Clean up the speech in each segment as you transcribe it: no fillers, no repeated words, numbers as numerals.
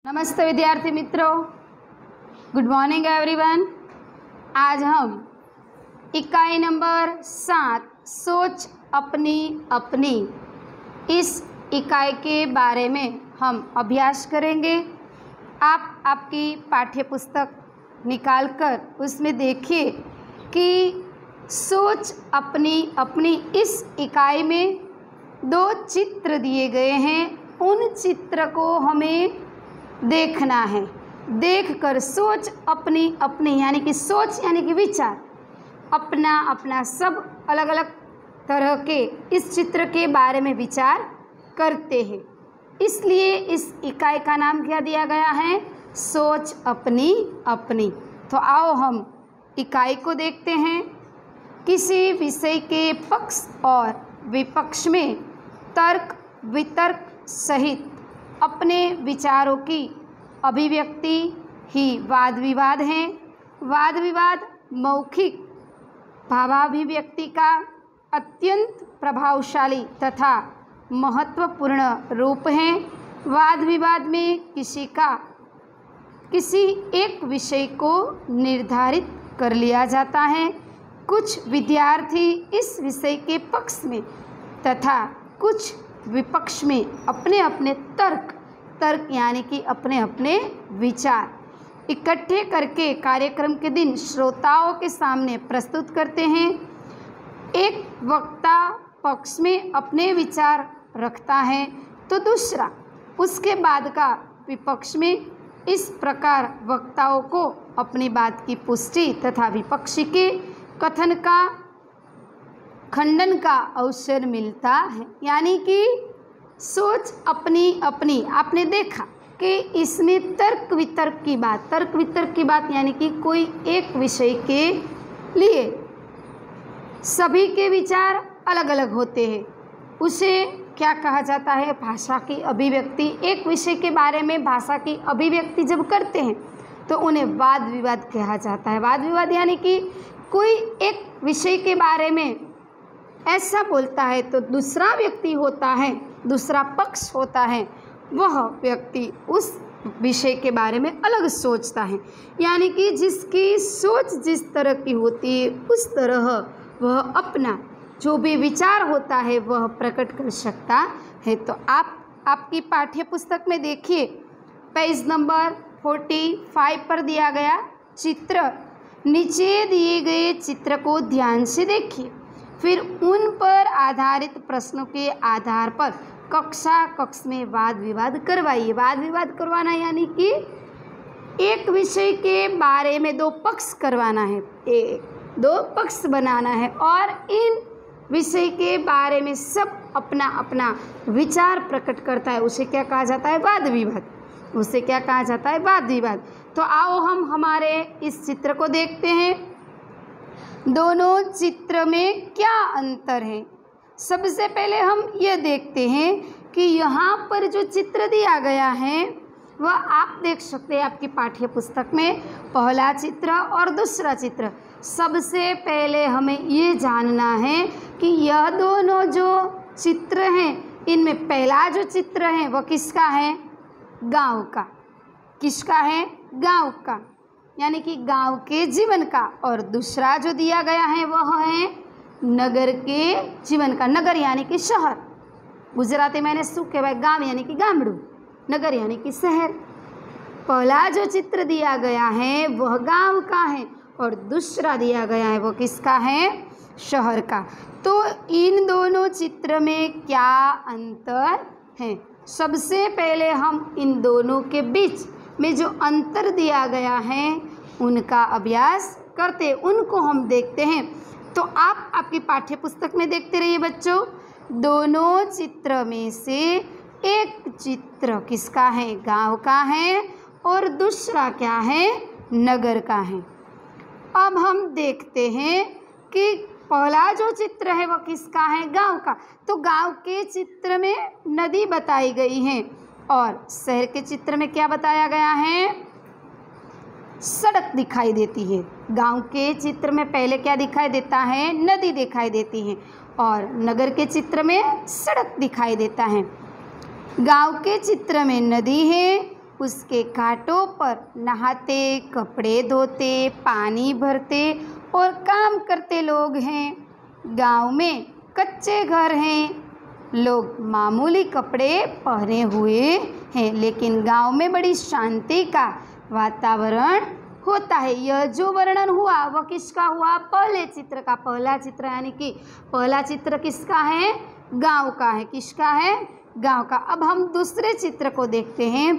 नमस्ते विद्यार्थी मित्रों, गुड मॉर्निंग एवरीवन। आज हम इकाई नंबर 7 सोच अपनी अपनी इस इकाई के बारे में हम अभ्यास करेंगे। आप आपकी पाठ्य पुस्तक निकाल कर उसमें देखिए कि सोच अपनी अपनी इस इकाई में 2 चित्र दिए गए हैं। उन चित्र को हमें देखना है। देखकर सोच अपनी अपनी यानी कि सोच यानी कि विचार अपना अपना सब अलग अलग तरह के इस चित्र के बारे में विचार करते हैं। इसलिए इस इकाई का नाम क्या दिया गया है? सोच अपनी अपनी। तो आओ हम इकाई को देखते हैं। किसी विषय के पक्ष और विपक्ष में तर्क वितर्क सहित अपने विचारों की अभिव्यक्ति ही वाद विवाद है। वाद विवाद मौखिक भावाभिव्यक्ति का अत्यंत प्रभावशाली तथा महत्वपूर्ण रूप है। वाद विवाद में किसी एक विषय को निर्धारित कर लिया जाता है। कुछ विद्यार्थी इस विषय के पक्ष में तथा कुछ विपक्ष में अपने अपने तर्क यानी कि अपने अपने विचार इकट्ठे करके कार्यक्रम के दिन श्रोताओं के सामने प्रस्तुत करते हैं। एक वक्ता पक्ष में अपने विचार रखता है तो दूसरा उसके बाद का विपक्ष में। इस प्रकार वक्ताओं को अपनी बात की पुष्टि तथा विपक्षी के कथन का खंडन का अवसर मिलता है। यानी कि सोच अपनी अपनी आपने देखा कि इसमें तर्क वितर्क की बात यानी कि कोई एक विषय के लिए सभी के विचार अलग अलग होते हैं। उसे क्या कहा जाता है? भाषा की अभिव्यक्ति। एक विषय के बारे में भाषा की अभिव्यक्ति जब करते हैं तो उन्हें वाद विवाद कहा जाता है। वाद विवाद यानी कि कोई एक विषय के बारे में ऐसा बोलता है तो दूसरा व्यक्ति होता है, दूसरा पक्ष होता है, वह व्यक्ति उस विषय के बारे में अलग सोचता है। यानी कि जिसकी सोच जिस तरह की होती है उस तरह वह अपना जो भी विचार होता है वह प्रकट कर सकता है। तो आप आपकी पाठ्य पुस्तक में देखिए, पेज नंबर 45 पर दिया गया चित्र। नीचे दिए गए चित्र को ध्यान से देखिए, फिर उन पर आधारित प्रश्नों के आधार पर कक्ष में वाद विवाद करवाइए। वाद विवाद करवाना यानी कि एक विषय के बारे में 2 पक्ष करवाना है, 2 पक्ष बनाना है और इन विषय के बारे में सब अपना अपना विचार प्रकट करता है। उसे क्या कहा जाता है? वाद विवाद। उसे क्या कहा जाता है? वाद विवाद। तो आओ हम हमारे इस चित्र को देखते हैं। दोनों चित्र में क्या अंतर है? सबसे पहले हम यह देखते हैं कि यहाँ पर जो चित्र दिया गया है वह आप देख सकते हैं आपकी पाठ्य पुस्तक में, पहला चित्र और दूसरा चित्र। सबसे पहले हमें ये जानना है कि यह दोनों जो चित्र हैं इनमें पहला जो चित्र है वह किसका है? गांव का। किसका है? गांव का, यानी कि गांव के जीवन का। और दूसरा जो दिया गया है वह है नगर के जीवन का। नगर यानी कि शहर। गुजराती मैंने શું કહેવાય? ગામ यानी कि गामड़ू, नगर यानी कि शहर। पहला जो चित्र दिया गया है वह गांव का है और दूसरा दिया गया है वो किसका है? शहर का। तो इन दोनों चित्र में क्या अंतर है? सबसे पहले हम इन दोनों के बीच में जो अंतर दिया गया है उनका अभ्यास करते हैं, उनको हम देखते हैं। तो आप आपकी पाठ्य पुस्तक में देखते रहिए बच्चों। दोनों चित्र में से एक चित्र किसका है? गांव का है और दूसरा क्या है? नगर का है। अब हम देखते हैं कि पहला जो चित्र है वो किसका है? गांव का। तो गांव के चित्र में नदी बताई गई है और शहर के चित्र में क्या बताया गया है? सड़क दिखाई देती है। गांव के चित्र में पहले क्या दिखाई देता है? नदी दिखाई देती है और नगर के चित्र में सड़क दिखाई देता है। गांव के चित्र में नदी है उसके घाटों पर नहाते, कपड़े धोते, पानी भरते और काम करते लोग हैं। गांव में कच्चे घर हैं, लोग मामूली कपड़े पहने हुए हैं, लेकिन गांव में बड़ी शांति का वातावरण होता है। यह जो वर्णन हुआ वह किसका हुआ? पहले चित्र का। पहला चित्र यानी कि पहला चित्र किसका है? गांव का है। किसका है? गांव का। अब हम दूसरे चित्र को देखते हैं।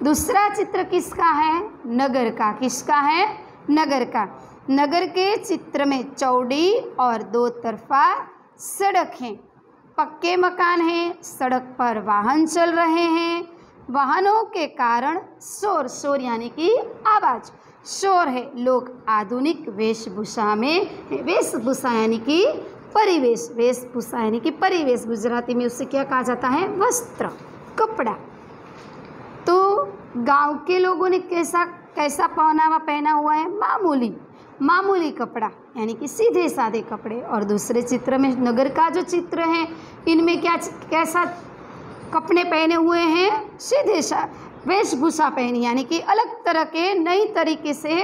दूसरा चित्र किसका है? नगर का। किसका है? नगर का। नगर के चित्र में चौड़ी और दो तरफा सड़क है, पक्के मकान हैं, सड़क पर वाहन चल रहे हैं। वाहनों के कारण शोर, शोर यानी कि आवाज़, शोर है। लोग आधुनिक वेशभूषा में, वेशभूषा यानी कि परिवेश, वेशभूषा यानी कि परिवेश, गुजराती में उससे क्या कहा जाता है? वस्त्र, कपड़ा। तो गांव के लोगों ने कैसा कैसा पहनावा पहना हुआ है? मामूली, मामूली कपड़ा यानी कि सीधे साधे कपड़े। और दूसरे चित्र में नगर का जो चित्र है, इनमें क्या कैसा कपड़े पहने हुए हैं? सीधे वेशभूषा पहनी यानी कि अलग तरह के नई तरीके से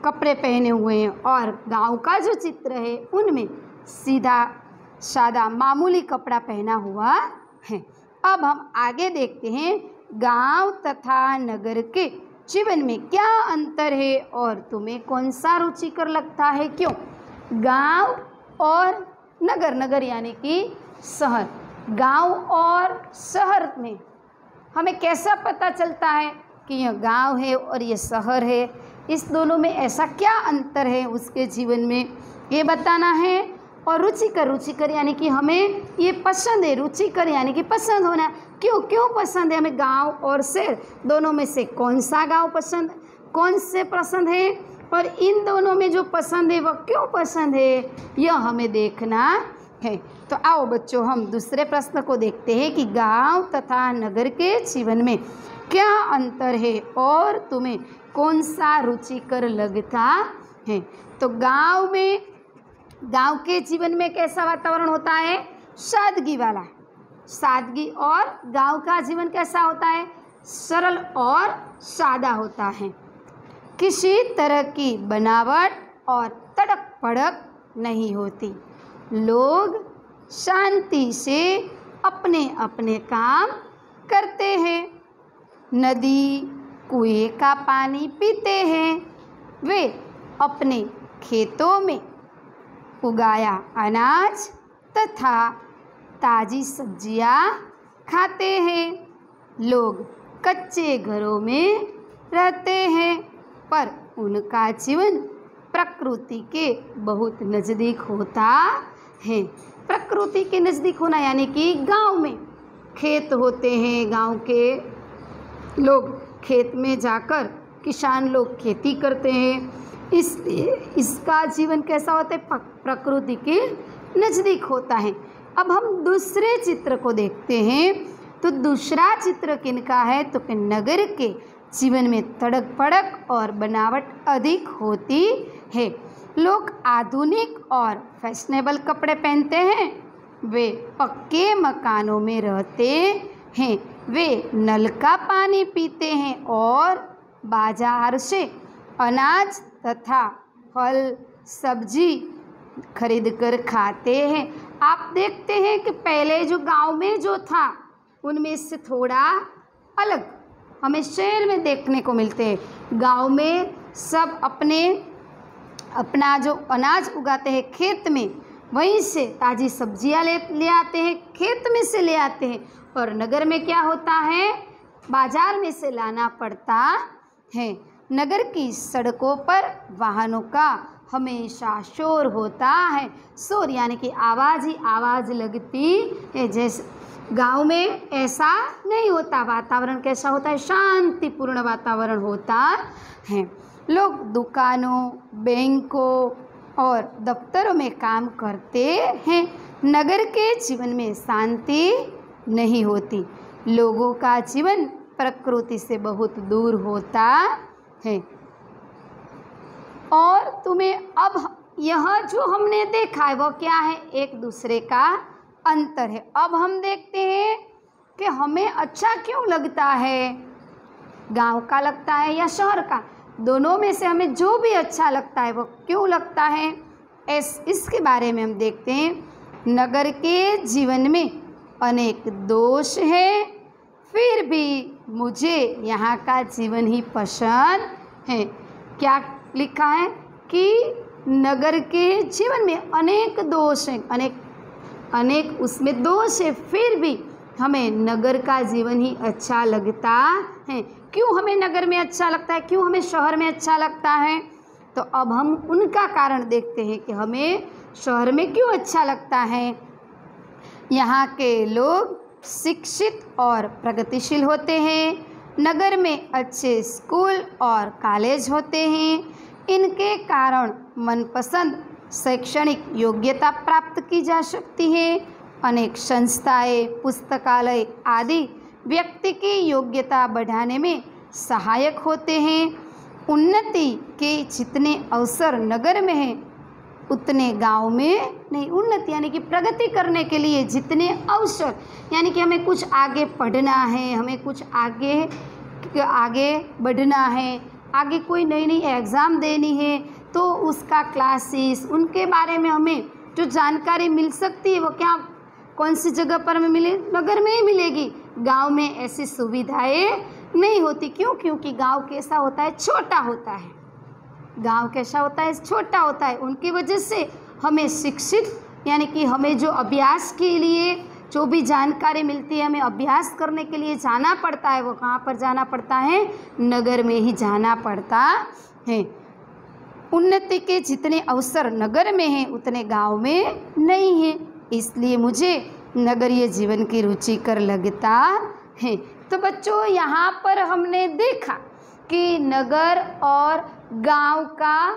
कपड़े पहने हुए हैं। और गांव का जो चित्र है उनमें सीधा सादा मामूली कपड़ा पहना हुआ है। अब हम आगे देखते हैं गांव तथा नगर के जीवन में क्या अंतर है और तुम्हें कौन सा रुचिकर लगता है, क्यों? गांव और नगर, नगर यानी कि शहर। गांव और शहर में हमें कैसा पता चलता है कि यह गांव है और यह शहर है? इस दोनों में ऐसा क्या अंतर है उसके जीवन में, ये बताना है। और रुचिकर, रुचिकर यानी कि हमें ये पसंद है। रुचिकर यानी कि पसंद होना। क्यों क्यों पसंद है हमें गांव और शहर? दोनों में से कौन सा गांव पसंद, कौन से पसंद है? और इन दोनों में जो पसंद है वह क्यों पसंद है, यह हमें देखना है। तो आओ बच्चों, हम दूसरे प्रश्न को देखते हैं कि गांव तथा नगर के जीवन में क्या अंतर है और तुम्हें कौन सा रुचिकर लगता है। तो गांव में, गांव के जीवन में कैसा वातावरण होता है? सादगी वाला, सादगी। और गांव का जीवन कैसा होता है? सरल और सादा होता है। किसी तरह की बनावट और तड़क भड़क नहीं होती। लोग शांति से अपने अपने काम करते हैं। नदी, कुएं का पानी पीते हैं। वे अपने खेतों में उगाया अनाज तथा ताज़ी सब्जियां खाते हैं। लोग कच्चे घरों में रहते हैं, पर उनका जीवन प्रकृति के बहुत नज़दीक होता है। प्रकृति के नज़दीक होना यानी कि गांव में खेत होते हैं, गांव के लोग खेत में जाकर किसान लोग खेती करते हैं, इसलिए इसका जीवन कैसा होता है? प्रकृति के नज़दीक होता है। अब हम दूसरे चित्र को देखते हैं। तो दूसरा चित्र किनका है? तो नगर के जीवन में तड़क भड़क और बनावट अधिक होती है। लोग आधुनिक और फैशनेबल कपड़े पहनते हैं। वे पक्के मकानों में रहते हैं। वे नल का पानी पीते हैं और बाजार से अनाज तथा फल सब्जी खरीद कर खाते हैं। आप देखते हैं कि पहले जो गांव में जो था उनमें से थोड़ा अलग हमें शहर में देखने को मिलते हैं। गांव में सब अपना जो अनाज उगाते हैं खेत में, वहीं से ताज़ी सब्जियां ले आते हैं, खेत में से ले आते हैं। और नगर में क्या होता है? बाजार में से लाना पड़ता है। नगर की सड़कों पर वाहनों का हमेशा शोर होता है। शोर यानी कि आवाज़ ही आवाज़ लगती है। जैसे गांव में ऐसा नहीं होता। वातावरण कैसा होता है? शांतिपूर्ण वातावरण होता है। लोग दुकानों, बैंकों और दफ्तरों में काम करते हैं। नगर के जीवन में शांति नहीं होती। लोगों का जीवन प्रकृति से बहुत दूर होता है। और तुम्हें अब यह जो हमने देखा है वह क्या है? एक दूसरे का अंतर है। अब हम देखते हैं कि हमें अच्छा क्यों लगता है। गांव का लगता है या शहर का, दोनों में से हमें जो भी अच्छा लगता है वो क्यों लगता है, इसके बारे में हम देखते हैं। नगर के जीवन में अनेक दोष हैं, फिर भी मुझे यहाँ का जीवन ही पसंद है। क्या लिखा है कि नगर के जीवन में अनेक दोष हैं, अनेक उसमें दोष है, फिर भी हमें नगर का जीवन ही अच्छा लगता है। क्यों हमें नगर में अच्छा लगता है, क्यों हमें शहर में अच्छा लगता है? तो अब हम उनका कारण देखते हैं कि हमें शहर में क्यों अच्छा लगता है। यहाँ के लोग शिक्षित और प्रगतिशील होते हैं, नगर में अच्छे स्कूल और कॉलेज होते हैं, इनके कारण मनपसंद शैक्षणिक योग्यता प्राप्त की जा सकती है। अनेक संस्थाएं, पुस्तकालय आदि व्यक्ति की योग्यता बढ़ाने में सहायक होते हैं। उन्नति के जितने अवसर नगर में हैं उतने गांव में नहीं। उन्नति यानी कि प्रगति करने के लिए जितने अवसर, यानी कि हमें कुछ आगे पढ़ना है, हमें कुछ आगे बढ़ना है, आगे कोई नई नई एग्ज़ाम देनी है, तो उसका क्लासेस, उनके बारे में हमें जो जानकारी मिल सकती है वो क्या कौन सी जगह पर हमें मिले, नगर में ही मिलेगी। गांव में ऐसी सुविधाएं नहीं होती। क्यों? क्योंकि गांव कैसा होता है, छोटा होता है। गांव कैसा होता है, छोटा होता है। उनकी वजह से हमें शिक्षित यानी कि हमें जो अभ्यास के लिए जो भी जानकारी मिलती है, हमें अभ्यास करने के लिए जाना पड़ता है, वो कहाँ पर जाना पड़ता है, नगर में ही जाना पड़ता है। उन्नति के जितने अवसर नगर में हैं उतने गांव में नहीं हैं, इसलिए मुझे नगरीय जीवन की रुचिकर लगता है। तो बच्चों, यहाँ पर हमने देखा कि नगर और गांव का,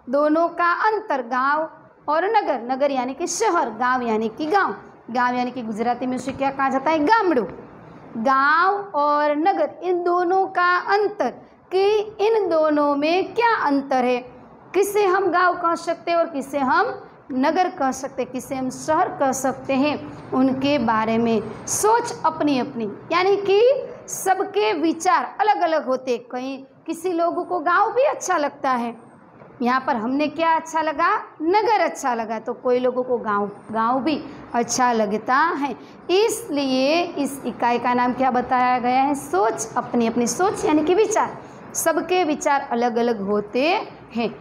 दोनों का अंतर, गांव और नगर। नगर यानी कि शहर, गांव यानी कि गांव। गांव यानी कि गुजराती में उसे क्या कहा जाता है, गामड़ू। गांव और नगर, इन दोनों का अंतर, कि इन दोनों में क्या अंतर है, किसे हम गांव कह सकते हैं और किसे हम नगर कह सकते, किसे हम शहर कह सकते हैं, उनके बारे में सोच अपनी अपनी, यानी कि सबके विचार अलग अलग होते। कहीं किसी लोगों को गांव भी अच्छा लगता है, यहाँ पर हमने क्या अच्छा लगा, नगर अच्छा लगा, तो कोई लोगों को गांव भी अच्छा लगता है। इसलिए इस इकाई का नाम क्या बताया गया है, सोच अपनी अपनी। सोच यानी कि विचार, सबके विचार अलग अलग होते हैं।